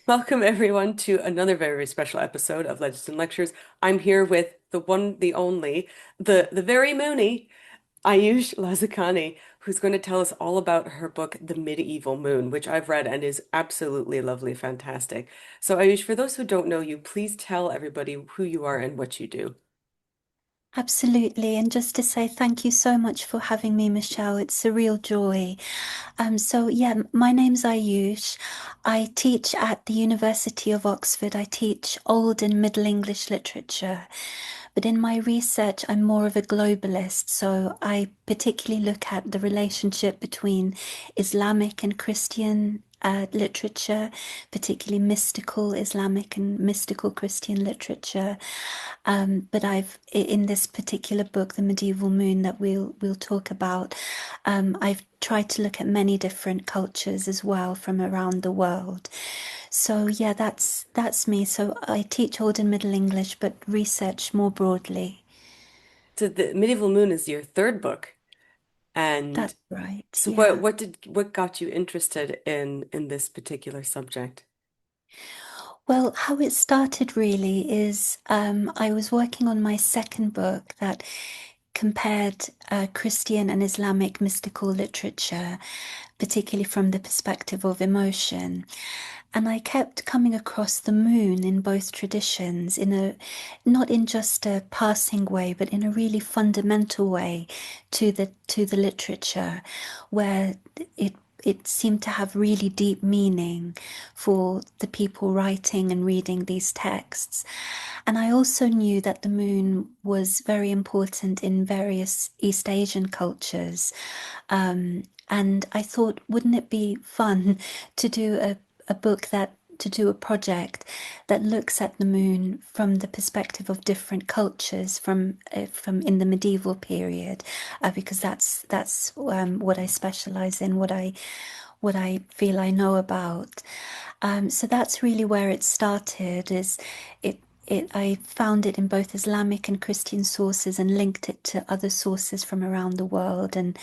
Welcome everyone to another very special episode of Legends and Lectures. I'm here with the one, the only, the very moony Ayoush Lazakani, who's going to tell us all about her book, The Medieval Moon, which I've read and is absolutely lovely, fantastic. So Ayoush, for those who don't know you, please tell everybody who you are and what you do. Absolutely. And just to say thank you so much for having me, Michelle. It's a real joy. My name's Ayush. I teach at the University of Oxford. I teach Old and Middle English literature. But in my research, I'm more of a globalist. So I particularly look at the relationship between Islamic and Christian literature, particularly mystical Islamic and mystical Christian literature. But in this particular book, The Medieval Moon, that we'll talk about, I've tried to look at many different cultures as well from around the world. So yeah, that's me. So I teach Old and Middle English, but research more broadly. So The Medieval Moon is your third book. And That's right. so Yeah. what got you interested in this particular subject? Well, how it started really is I was working on my second book that compared Christian and Islamic mystical literature, particularly from the perspective of emotion. And I kept coming across the moon in both traditions, not in just a passing way, but in a really fundamental way to the literature, where it it seemed to have really deep meaning for the people writing and reading these texts. And I also knew that the moon was very important in various East Asian cultures. And I thought, wouldn't it be fun to do a book to do a project that looks at the moon from the perspective of different cultures from in the medieval period, because that's what I specialize in, what I feel I know about. So that's really where it started. It I found it in both Islamic and Christian sources and linked it to other sources from around the world, and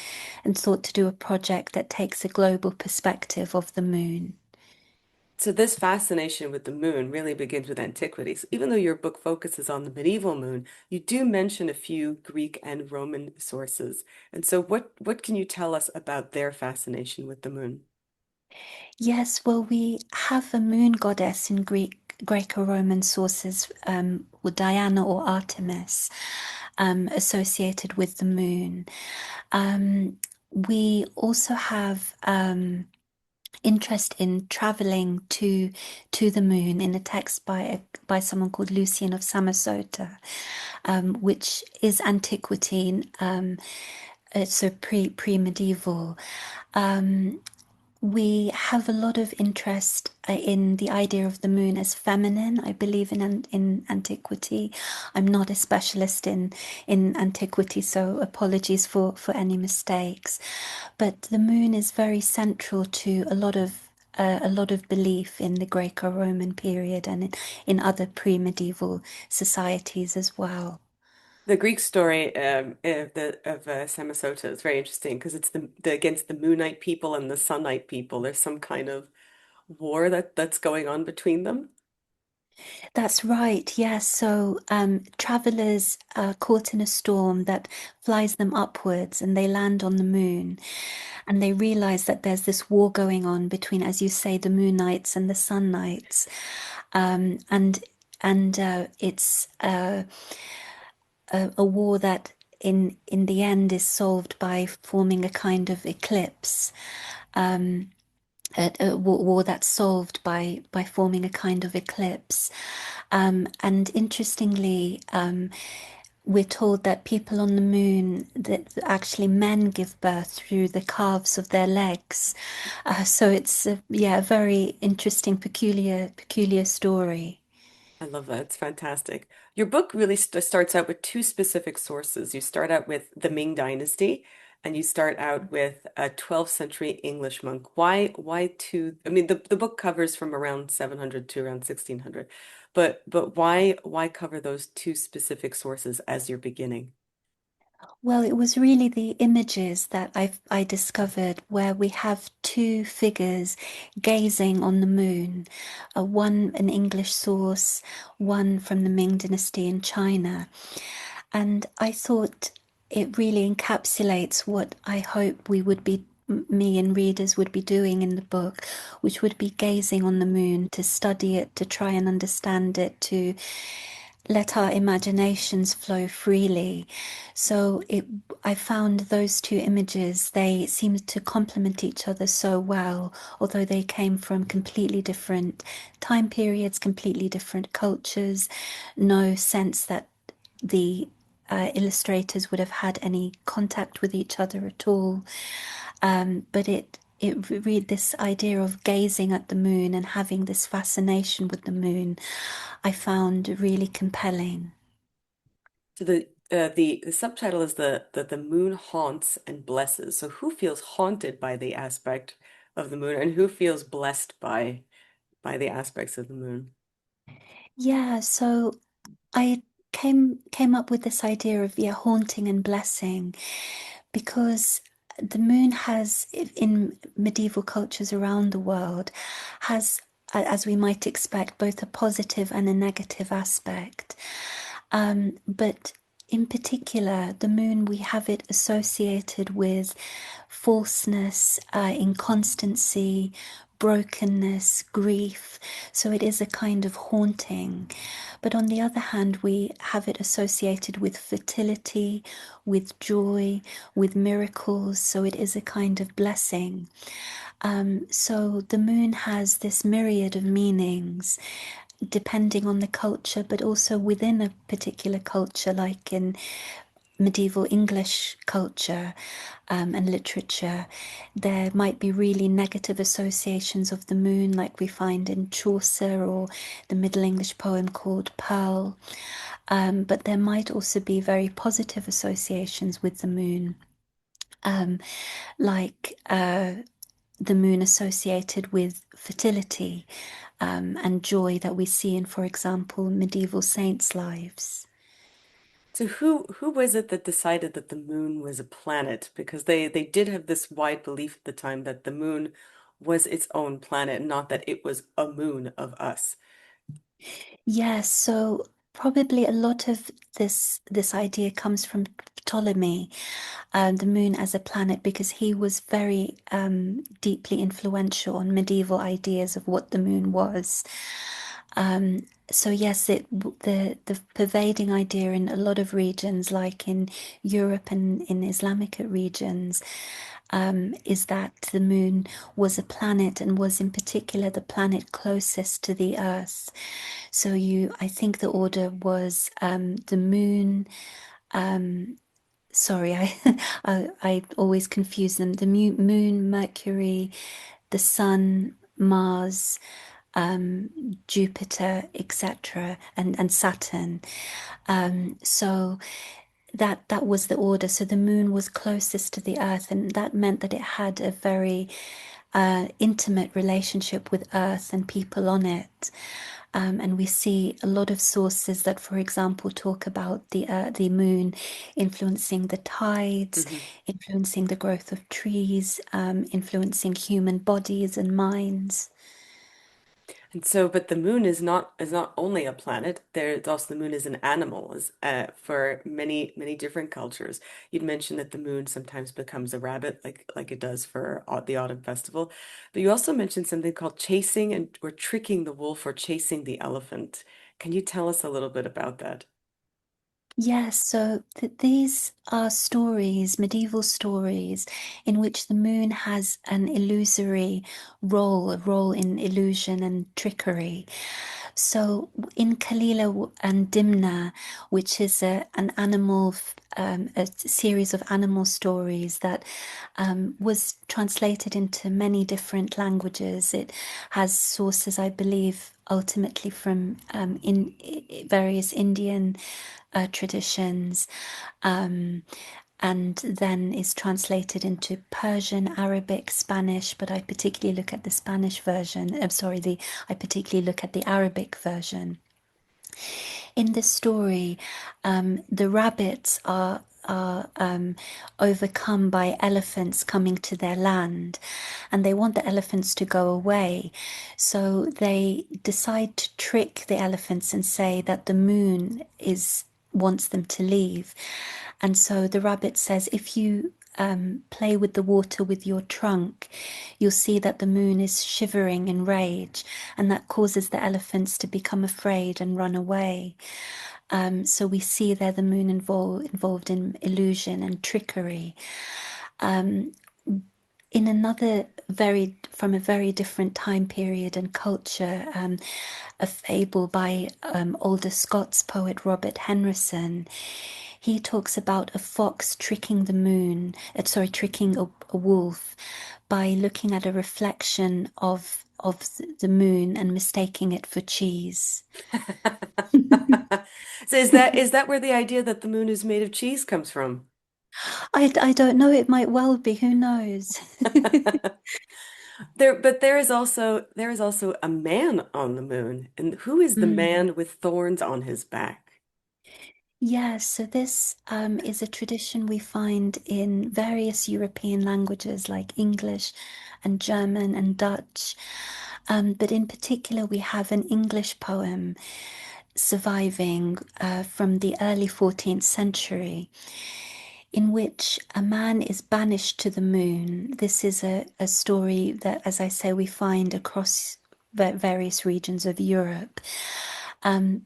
thought to do a project that takes a global perspective of the moon. So this fascination with the moon really begins with antiquity. So even though your book focuses on the medieval moon, you do mention a few Greek and Roman sources. And so what can you tell us about their fascination with the moon? Yes, well, we have a moon goddess in Greco-Roman sources, with Diana or Artemis, associated with the moon. Um, we also have interest in traveling to the moon in a text by someone called Lucian of Samosata, which is antiquity, so pre-medieval. Um, we have a lot of interest in the idea of the moon as feminine. I believe in antiquity. I'm not a specialist in antiquity, so apologies for any mistakes. But the moon is very central to a lot of belief in the Greco-Roman period and in other pre-medieval societies as well. The Greek story of Samosata is very interesting because it's the against the Moonite people and the Sunite people. There's some kind of war that's going on between them. That's right, yes. So travelers are caught in a storm that flies them upwards and they land on the moon. And they realize that there's this war going on between, as you say, the Moon Knights and the Sun Knights. Um, and it's a war that in the end is solved by forming a kind of eclipse. Um, a war that's solved by forming a kind of eclipse. And interestingly, we're told that people on the moon, that actually men give birth through the calves of their legs. So it's a very interesting, peculiar story. I love that. It's fantastic. Your book really starts out with two specific sources. You start out with the Ming Dynasty, and you start out with a 12th century English monk. Why two? I mean, the book covers from around 700 to around 1600, but why cover those two specific sources as your beginning? Well, it was really the images that I discovered where we have two figures gazing on the moon, one an English source, one from the Ming Dynasty in China. And I thought it really encapsulates what I hope we would be, me and readers would be doing in the book, which would be gazing on the moon to study it, to try and understand it, to let our imaginations flow freely. So I found those two images, they seemed to complement each other so well, although they came from completely different time periods, completely different cultures, no sense that the illustrators would have had any contact with each other at all. But it read this idea of gazing at the moon and having this fascination with the moon, I found really compelling. So the subtitle is the moon haunts and blesses. So who feels haunted by the aspect of the moon, and who feels blessed by the aspects of the moon? Yeah, so I came up with this idea of, yeah, haunting and blessing because the moon has in medieval cultures around the world has as we might expect both a positive and a negative aspect. But in particular, the moon, we have it associated with falseness, inconstancy, brokenness, grief. So it is a kind of haunting. But on the other hand, we have it associated with fertility, with joy, with miracles. So it is a kind of blessing. So the moon has this myriad of meanings depending on the culture, but also within a particular culture, like in medieval English culture and literature, there might be really negative associations of the moon, like we find in Chaucer or the Middle English poem called Pearl. But there might also be very positive associations with the moon, um, like the moon associated with fertility and joy that we see in, for example, medieval saints' lives. So who was it that decided that the moon was a planet? Because they did have this wide belief at the time that the moon was its own planet, not that it was a moon of us. Yes, so probably a lot of this idea comes from Ptolemy, the moon as a planet, because he was very deeply influential on medieval ideas of what the moon was. So yes, the pervading idea in a lot of regions, like in Europe and in Islamic regions, is that the moon was a planet and was in particular the planet closest to the Earth. So I think the order was the moon. Sorry, I always confuse them. The moon, Mercury, the sun, Mars, Jupiter, etc., and Saturn. So that was the order. So the moon was closest to the Earth, and that meant that it had a very intimate relationship with Earth and people on it. And we see a lot of sources that, for example, talk about the moon influencing the tides, Mhm. influencing the growth of trees, influencing human bodies and minds. And so, but the moon is not only a planet. There's also the moon is an animal, is for many different cultures. You'd mentioned that the moon sometimes becomes a rabbit, like it does for the autumn festival. But you also mentioned something called chasing and or tricking the wolf or chasing the elephant. Can you tell us a little bit about that? Yes, so these are stories, medieval stories, in which the moon has an illusory role, a role in illusion and trickery. So in Kalila and Dimna, which is an animal, a series of animal stories that was translated into many different languages. It has sources, I believe, ultimately from in various Indian traditions, um, and then is translated into Persian, Arabic, Spanish. But I particularly look at the Spanish version. I'm sorry, the I particularly look at the Arabic version. In this story, the rabbits are are overcome by elephants coming to their land, and they want the elephants to go away. So they decide to trick the elephants and say that the moon is wants them to leave. And so the rabbit says, if you play with the water with your trunk, you'll see that the moon is shivering in rage, and that causes the elephants to become afraid and run away. So we see there the moon involved in illusion and trickery. Um, in another from a very different time period and culture, a fable by older Scots poet Robert Henryson. He talks about a fox tricking the moon, tricking a wolf by looking at a reflection of the moon and mistaking it for cheese. So is that where the idea that the moon is made of cheese comes from? I don't know, it might well be, who knows? But there is also a man on the moon. And who is the Mm. man with thorns on his back? Yes, so this is a tradition we find in various European languages like English and German and Dutch. But in particular, we have an English poem surviving from the early 14th century, in which a man is banished to the moon. This is a story that, as I say, we find across various regions of Europe.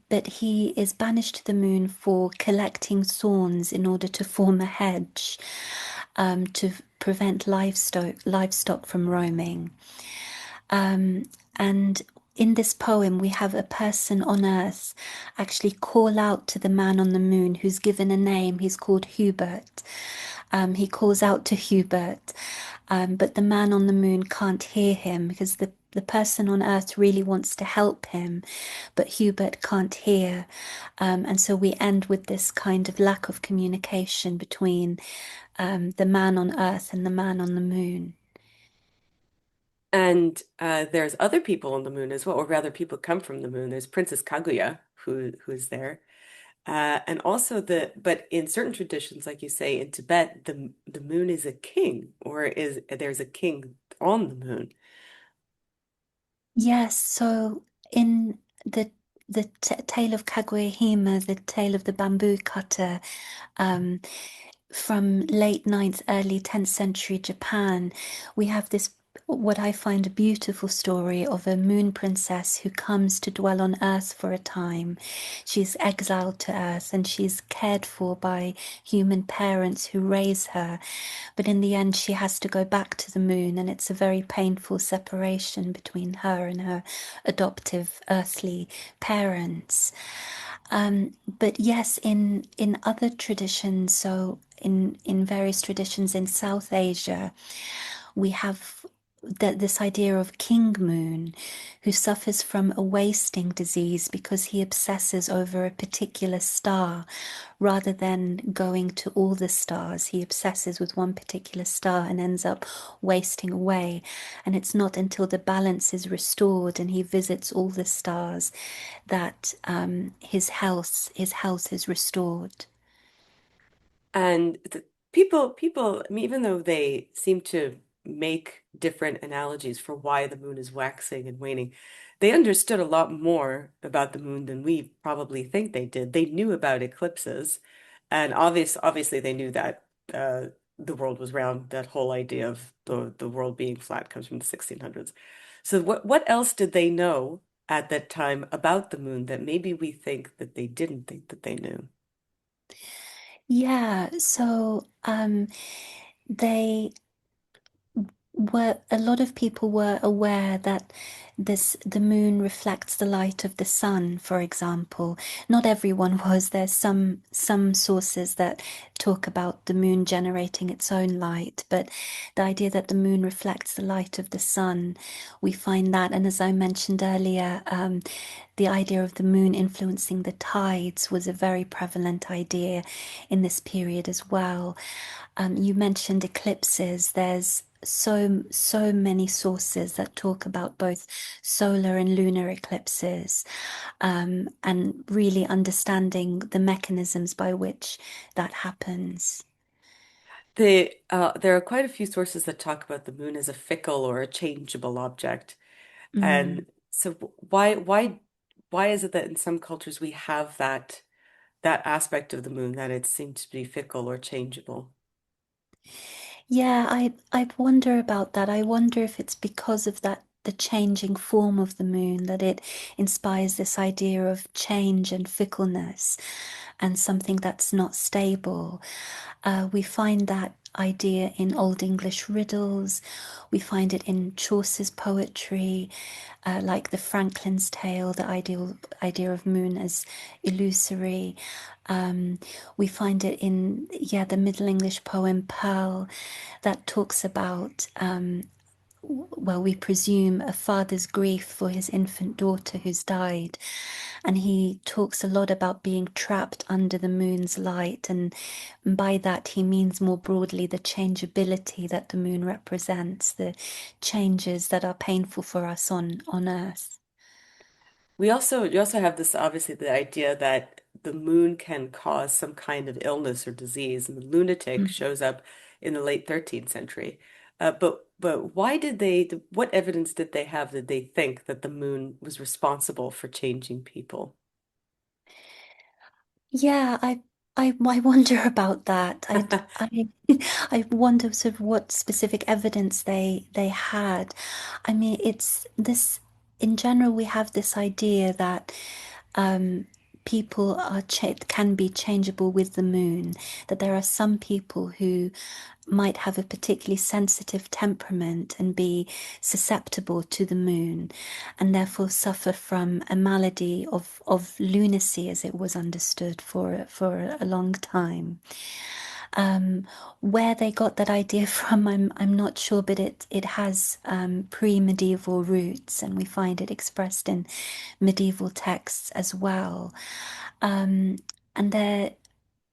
But he is banished to the moon for collecting thorns in order to form a hedge to prevent livestock from roaming. Um, and in this poem, we have a person on Earth actually call out to the man on the moon who's given a name. He's called Hubert. He calls out to Hubert, but the man on the moon can't hear him because the person on Earth really wants to help him, but Hubert can't hear. And so we end with this kind of lack of communication between the man on Earth and the man on the moon. And there's other people on the moon as well, or rather, people come from the moon. There's Princess Kaguya, who's there, and also but in certain traditions, like you say in Tibet, the moon is a king, or is there's a king on the moon. Yes, so in the the tale of Kaguya-hime, the tale of the bamboo cutter, um, from late ninth, early 10th century Japan, we have this what I find a beautiful story of a moon princess who comes to dwell on Earth for a time. She's exiled to Earth and she's cared for by human parents who raise her. But in the end, she has to go back to the moon, and it's a very painful separation between her and her adoptive earthly parents. But yes, in other traditions, so in various traditions in South Asia, we have this idea of King Moon, who suffers from a wasting disease because he obsesses over a particular star rather than going to all the stars. He obsesses with one particular star and ends up wasting away. And it's not until the balance is restored and he visits all the stars that his health is restored. And people, I mean, even though they seem to make different analogies for why the moon is waxing and waning, they understood a lot more about the moon than we probably think they did. They knew about eclipses, and obviously they knew that the world was round. That whole idea of the world being flat comes from the 1600s. So what else did they know at that time about the moon that maybe we think that they didn't think that they knew? Yeah, so they were a lot of people were aware that the moon reflects the light of the sun, for example. Not everyone was. There's some sources that talk about the moon generating its own light, but the idea that the moon reflects the light of the sun, we find that. And as I mentioned earlier, the idea of the moon influencing the tides was a very prevalent idea in this period as well. You mentioned eclipses. There's so many sources that talk about both solar and lunar eclipses, and really understanding the mechanisms by which that happens. There are quite a few sources that talk about the moon as a fickle or a changeable object. Mm. And so why is it that in some cultures we have that aspect of the moon that it seems to be fickle or changeable? Yeah, I wonder about that. I wonder if it's because of that the changing form of the moon that it inspires this idea of change and fickleness and something that's not stable. We find that idea in Old English riddles. We find it in Chaucer's poetry, like the Franklin's Tale, the idea of moon as illusory. Um, we find it in, yeah, the Middle English poem Pearl that talks about, well, we presume a father's grief for his infant daughter who's died. And he talks a lot about being trapped under the moon's light. And by that, he means more broadly the changeability that the moon represents, the changes that are painful for us on Earth. You also have this obviously the idea that the moon can cause some kind of illness or disease, and the lunatic Mm. shows up in the late 13th century. But why did what evidence did they have that they think that the moon was responsible for changing people? Yeah, I wonder about that. I I wonder sort of what specific evidence they had. I mean, it's this in general we have this idea that um people are cha can be changeable with the moon, that there are some people who might have a particularly sensitive temperament and be susceptible to the moon, and therefore suffer from a malady of lunacy, as it was understood for a long time. Um, where they got that idea from, I'm not sure, but it has pre-medieval roots, and we find it expressed in medieval texts as well. Um, and there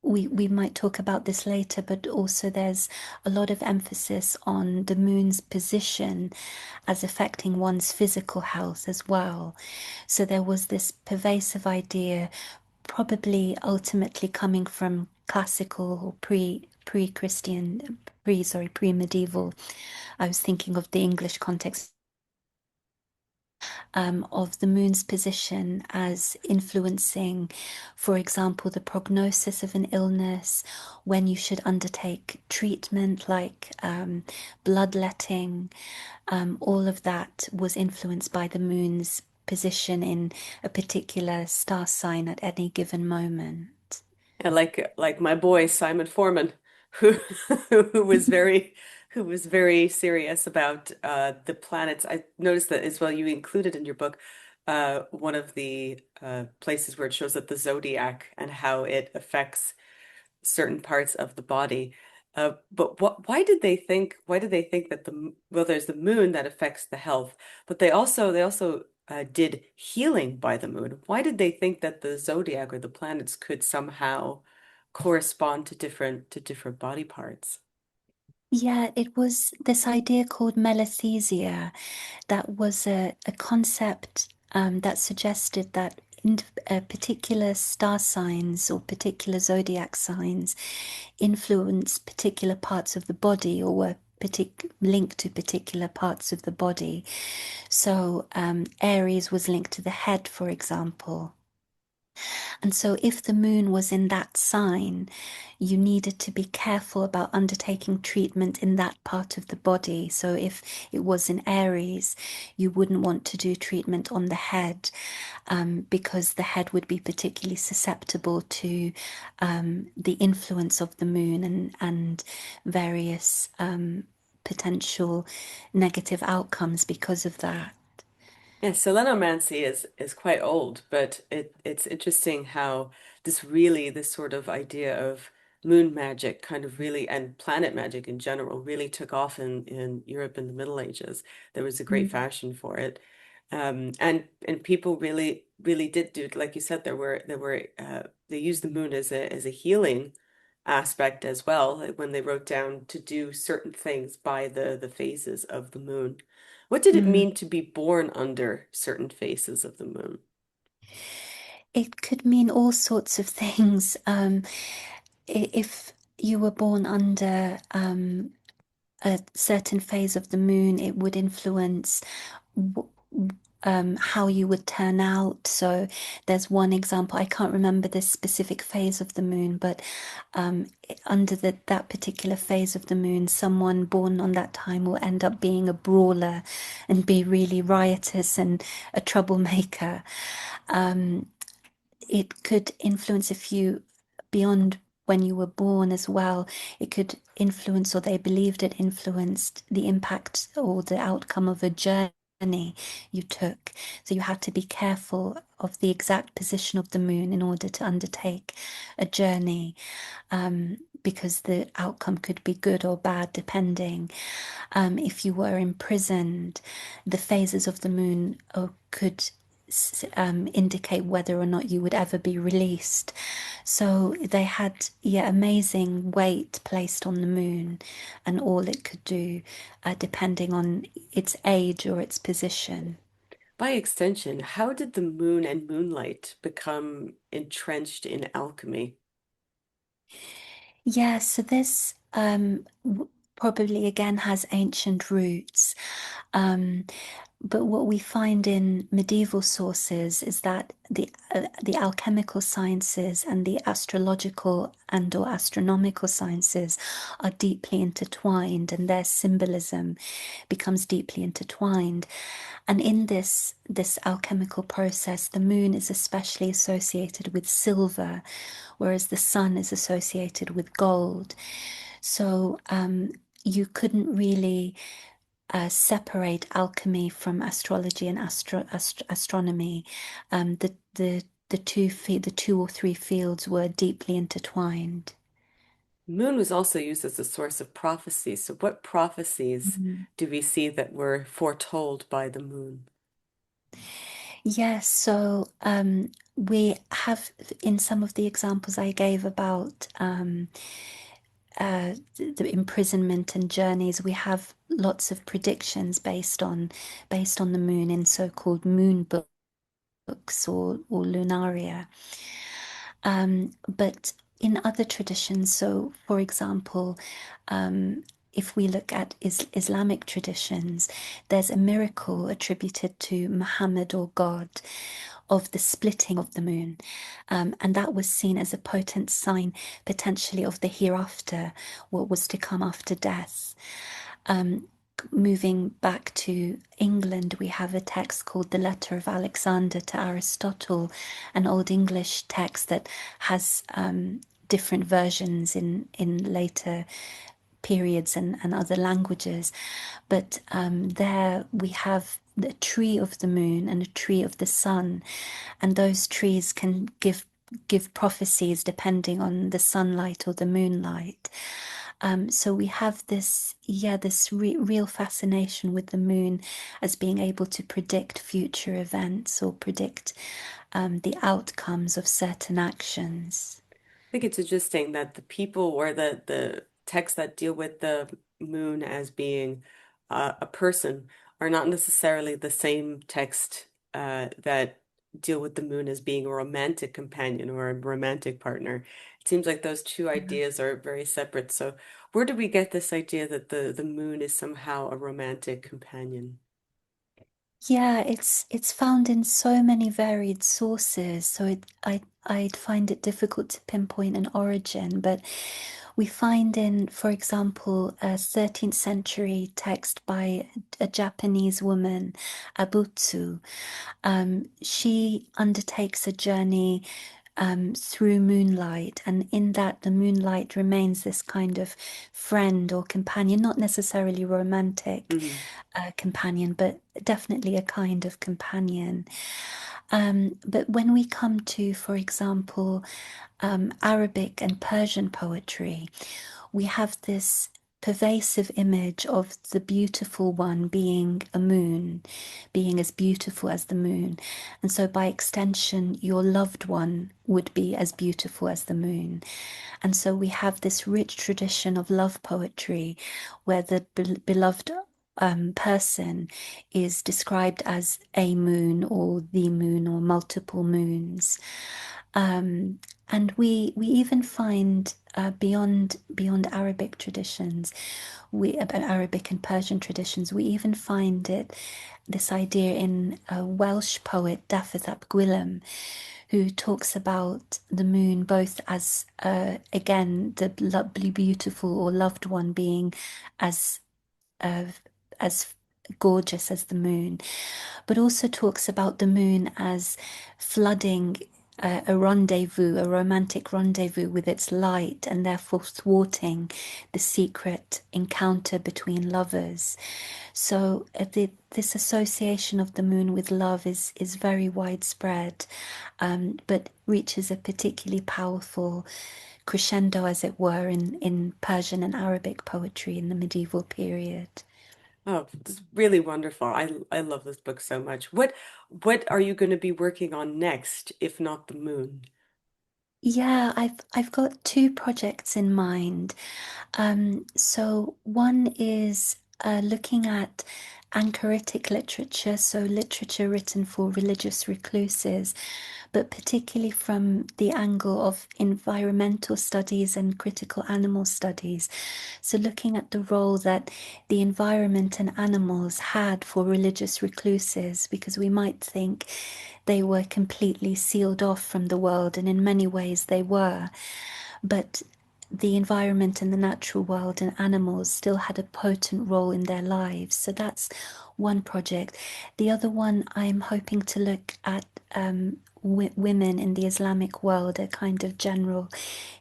we might talk about this later, but also there's a lot of emphasis on the moon's position as affecting one's physical health as well. So there was this pervasive idea, probably ultimately coming from classical or pre-Christian, pre-medieval. I was thinking of the English context, of the moon's position as influencing, for example, the prognosis of an illness, when you should undertake treatment like bloodletting. All of that was influenced by the moon's position in a particular star sign at any given moment. And like my boy Simon Foreman, who who was very who was very serious about the planets. I noticed that as well. You included in your book one of the places where it shows that the zodiac and how it affects certain parts of the body. But why did they think that well, there's the moon that affects the health, but they also did healing by the moon. Why did they think that the zodiac or the planets could somehow correspond to different body parts? Yeah, it was this idea called melathesia that was a concept that suggested that in, particular star signs or particular zodiac signs influence particular parts of the body or were linked to particular parts of the body. So Aries was linked to the head, for example. And so, if the moon was in that sign, you needed to be careful about undertaking treatment in that part of the body. So, if it was in Aries, you wouldn't want to do treatment on the head, because the head would be particularly susceptible to the influence of the moon and various potential negative outcomes because of that. Yeah, selenomancy is quite old, but it's interesting how this sort of idea of moon magic kind of really and planet magic in general really took off in Europe in the Middle Ages. There was a great Mm. fashion for it. And people really did do, like you said, there were they used the moon as a healing aspect as well, like when they wrote down to do certain things by the phases of the moon. What did it Mm. mean to be born under certain phases of the moon? It could mean all sorts of things. If you were born under a certain phase of the moon, it would influence how you would turn out. So there's one example. I can't remember this specific phase of the moon, but under that particular phase of the moon, someone born on that time will end up being a brawler and be really riotous and a troublemaker. Um, it could influence if you beyond when you were born as well. It could influence, or they believed it influenced the impact or the outcome of a journey you took. So you had to be careful of the exact position of the moon in order to undertake a journey, because the outcome could be good or bad depending. If you were imprisoned, the phases of the moon could indicate whether or not you would ever be released. So they had, yeah, amazing weight placed on the moon and all it could do, depending on its age or its position. By extension, how did the moon and moonlight become entrenched in alchemy? Yeah, so this probably again has ancient roots. Um, But what we find in medieval sources is that the alchemical sciences and the astrological and or astronomical sciences are deeply intertwined, and their symbolism becomes deeply intertwined. And in this alchemical process, the moon is especially associated with silver, whereas the sun is associated with gold. So you couldn't really separate alchemy from astrology and astronomy. The two or three fields were deeply intertwined. Moon was also used as a source of prophecy. So what prophecies Mhm. do we see that were foretold by the moon? Yes, so we have in some of the examples I gave about the imprisonment and journeys, we have lots of predictions based on the moon in so-called moon books or lunaria. But in other traditions, so for example, if we look at Islamic traditions, there's a miracle attributed to Muhammad or God of the splitting of the moon. And that was seen as a potent sign potentially of the hereafter, what was to come after death. Um, Moving back to England, we have a text called the Letter of Alexander to Aristotle, an Old English text that has different versions in later periods and other languages. But there we have the tree of the moon and a tree of the sun, and those trees can give prophecies depending on the sunlight or the moonlight. So we have this, yeah, this real fascination with the moon as being able to predict future events or predict the outcomes of certain actions. Think it's interesting that the people or the texts that deal with the moon as being a person are not necessarily the same text that deal with the moon as being a romantic companion or a romantic partner. It seems like those two ideas are very separate. So where do we get this idea that the moon is somehow a romantic companion? Yeah, it's found in so many varied sources, so I'd find it difficult to pinpoint an origin, but we find in, for example, a 13th century text by a Japanese woman, Abutsu. She undertakes a journey through moonlight, and in that, the moonlight remains this kind of friend or companion, not necessarily romantic Mhm. companion, but definitely a kind of companion. But when we come to, for example, Arabic and Persian poetry, we have this. pervasive image of the beautiful one being a moon, being as beautiful as the moon. And so, by extension, your loved one would be as beautiful as the moon. And so, we have this rich tradition of love poetry where the beloved person is described as a moon or the moon or multiple moons. Um, and we even find beyond Arabic traditions, we about Arabic and Persian traditions, we even find this idea in a Welsh poet Dafydd ap Gwilym, who talks about the moon both as again the lovely, beautiful or loved one being as uh, as gorgeous as the moon, but also talks about the moon as flooding a rendezvous, a romantic rendezvous with its light, and therefore thwarting the secret encounter between lovers. So this association of the moon with love is very widespread, but reaches a particularly powerful crescendo, as it were, in Persian and Arabic poetry in the medieval period. Oh, it's really wonderful. I love this book so much. What are you going to be working on next, if not the moon? Yeah, I've got two projects in mind. So one is looking at anchoritic literature, so literature written for religious recluses, but particularly from the angle of environmental studies and critical animal studies. So looking at the role that the environment and animals had for religious recluses, because we might think they were completely sealed off from the world, and in many ways they were. But the environment and the natural world and animals still had a potent role in their lives. So that's one project. The other one, I'm hoping to look at women in the Islamic world, a kind of general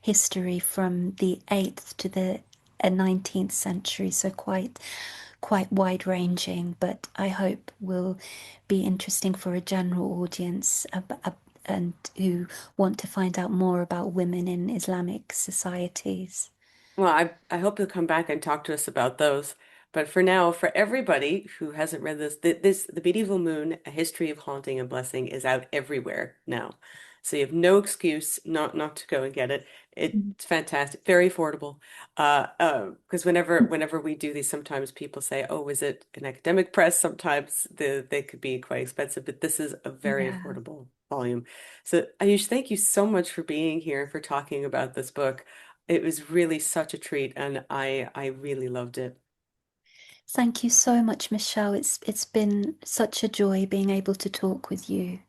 history from the 8th to the 19th century. So quite wide ranging, but I hope will be interesting for a general audience and who want to find out more about women in Islamic societies. Well, I hope you'll come back and talk to us about those. But for now, for everybody who hasn't read this, The Medieval Moon, A History of Haunting and Blessing is out everywhere now. So you have no excuse not to go and get it. It's fantastic, very affordable. Because whenever we do these, sometimes people say, "Oh, is it an academic press?" Sometimes they could be quite expensive, but this is a very Yeah. affordable volume. So Ayush, thank you so much for being here, for talking about this book. It was really such a treat, and I really loved it. Thank you so much, Michelle. It's been such a joy being able to talk with you.